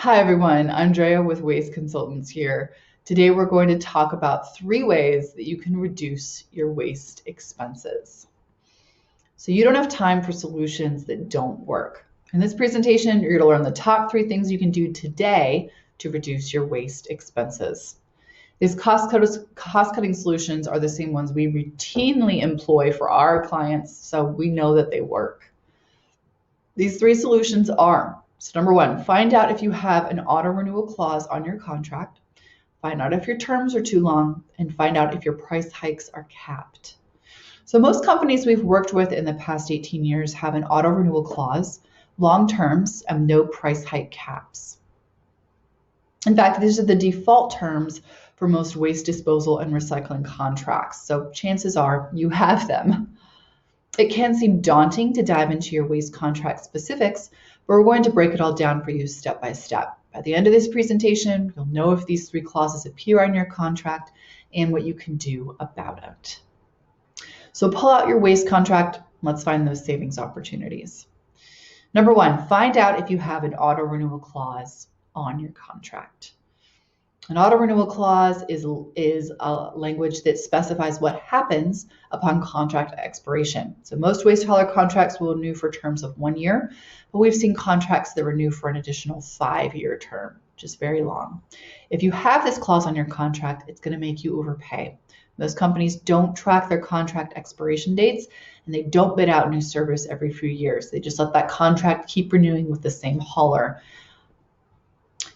Hi everyone, Andrea with Waste Consultants here. Today we're going to talk about 3 ways that you can reduce your waste expenses. So you don't have time for solutions that don't work. In this presentation, you're going to learn the top 3 things you can do today to reduce your waste expenses. These cost-cutting solutions are the same ones we routinely employ for our clients, so we know that they work. These 3 solutions are, so number 1, find out if you have an auto renewal clause on your contract, find out if your terms are too long, and find out if your price hikes are capped. So most companies we've worked with in the past 18 years have an auto renewal clause, long terms, and no price hike caps. In fact, these are the default terms for most waste disposal and recycling contracts, so chances are you have them. It can seem daunting to dive into your waste contract specifics, but we're going to break it all down for you step by step. By the end of this presentation, you'll know if these 3 clauses appear on your contract and what you can do about it. So pull out your waste contract. Let's find those savings opportunities. Number 1, find out if you have an auto renewal clause on your contract. An auto renewal clause is a language that specifies what happens upon contract expiration. So most waste hauler contracts will renew for terms of 1 year, but we've seen contracts that renew for an additional 5-year term, which is very long. If you have this clause on your contract, it's going to make you overpay. Most companies don't track their contract expiration dates, and they don't bid out new service every few years. They just let that contract keep renewing with the same hauler.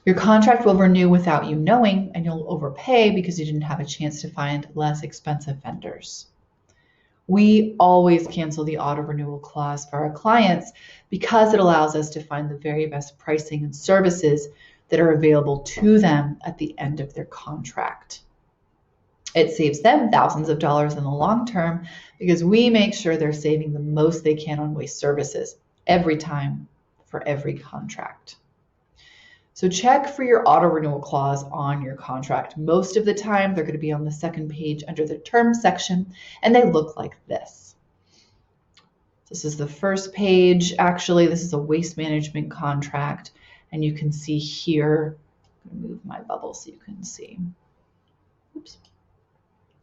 Your contract will renew without you knowing, and you'll overpay because you didn't have a chance to find less expensive vendors. We always cancel the auto renewal clause for our clients because it allows us to find the very best pricing and services that are available to them at the end of their contract. It saves them thousands of dollars in the long term because we make sure they're saving the most they can on waste services every time for every contract. So check for your auto renewal clause on your contract. Most of the time, they're going to be on the second page under the terms section, and they look like this. This is the first page. Actually, this is a waste management contract, and you can see here, I'm going to move my bubble so you can see. Oops.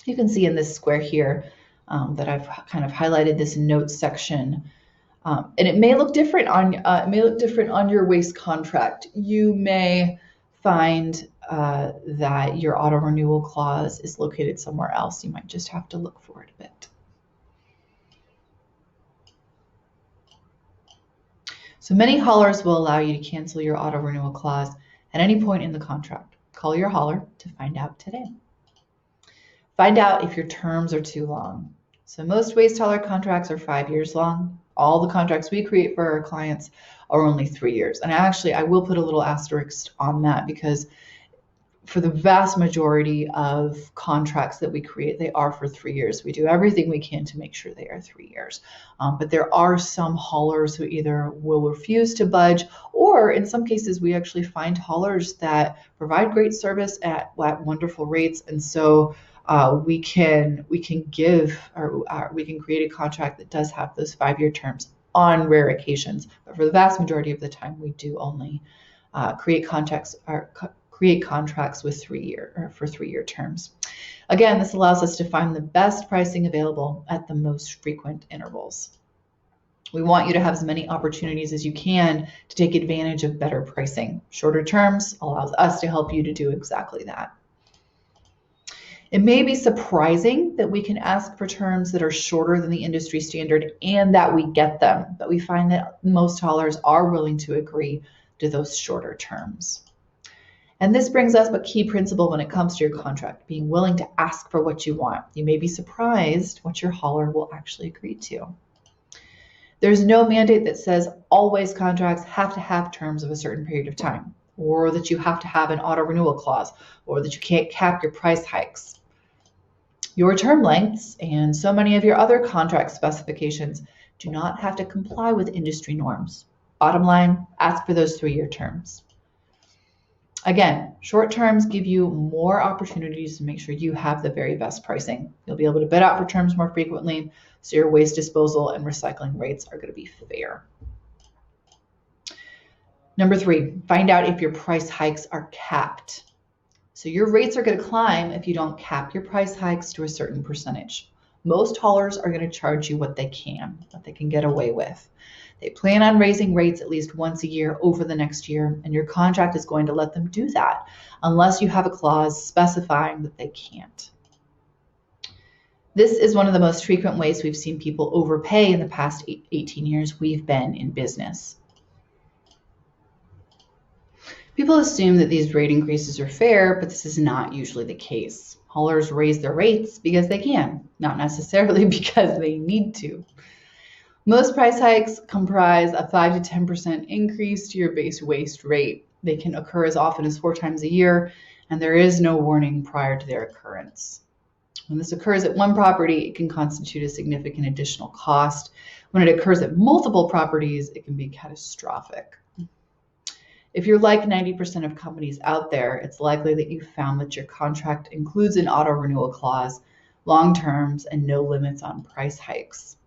You can see in this square here that I've kind of highlighted this notes section. And it may look different on your waste contract. You may find that your auto renewal clause is located somewhere else. You might just have to look for it a bit. So many haulers will allow you to cancel your auto renewal clause at any point in the contract. Call your hauler to find out today. Find out if your terms are too long. So most waste hauler contracts are 5 years long. All the contracts we create for our clients are only 3 years. And actually, I will put a little asterisk on that because for the vast majority of contracts that we create, they are for 3 years. We do everything we can to make sure they are 3 years. But there are some haulers who either will refuse to budge, or in some cases, we actually find haulers that provide great service at wonderful rates. And so we can create a contract that does have those 5-year terms on rare occasions, but for the vast majority of the time, we do only create contracts with 3-year terms. Again, this allows us to find the best pricing available at the most frequent intervals. We want you to have as many opportunities as you can to take advantage of better pricing. Shorter terms allows us to help you to do exactly that. It may be surprising that we can ask for terms that are shorter than the industry standard and that we get them, but we find that most haulers are willing to agree to those shorter terms. And this brings us a key principle when it comes to your contract, being willing to ask for what you want. You may be surprised what your hauler will actually agree to. There's no mandate that says all waste contracts have to have terms of a certain period of time, or that you have to have an auto renewal clause, or that you can't cap your price hikes. Your term lengths and so many of your other contract specifications do not have to comply with industry norms. Bottom line, ask for those 3-year terms. Again, short terms give you more opportunities to make sure you have the very best pricing. You'll be able to bid out for terms more frequently, so your waste disposal and recycling rates are going to be fair. Number 3, find out if your price hikes are capped. So your rates are going to climb if you don't cap your price hikes to a certain percentage. Most haulers are going to charge you what they can get away with. They plan on raising rates at least once a year over the next year, and your contract is going to let them do that unless you have a clause specifying that they can't. This is one of the most frequent ways we've seen people overpay in the past 18 years we've been in business. People assume that these rate increases are fair, but this is not usually the case. Haulers raise their rates because they can, not necessarily because they need to. Most price hikes comprise a 5 to 10% increase to your base waste rate. They can occur as often as 4 times a year, and there is no warning prior to their occurrence. When this occurs at one property, it can constitute a significant additional cost. When it occurs at multiple properties, it can be catastrophic. If you're like 90% of companies out there, it's likely that you found that your contract includes an auto renewal clause, long terms, and no limits on price hikes.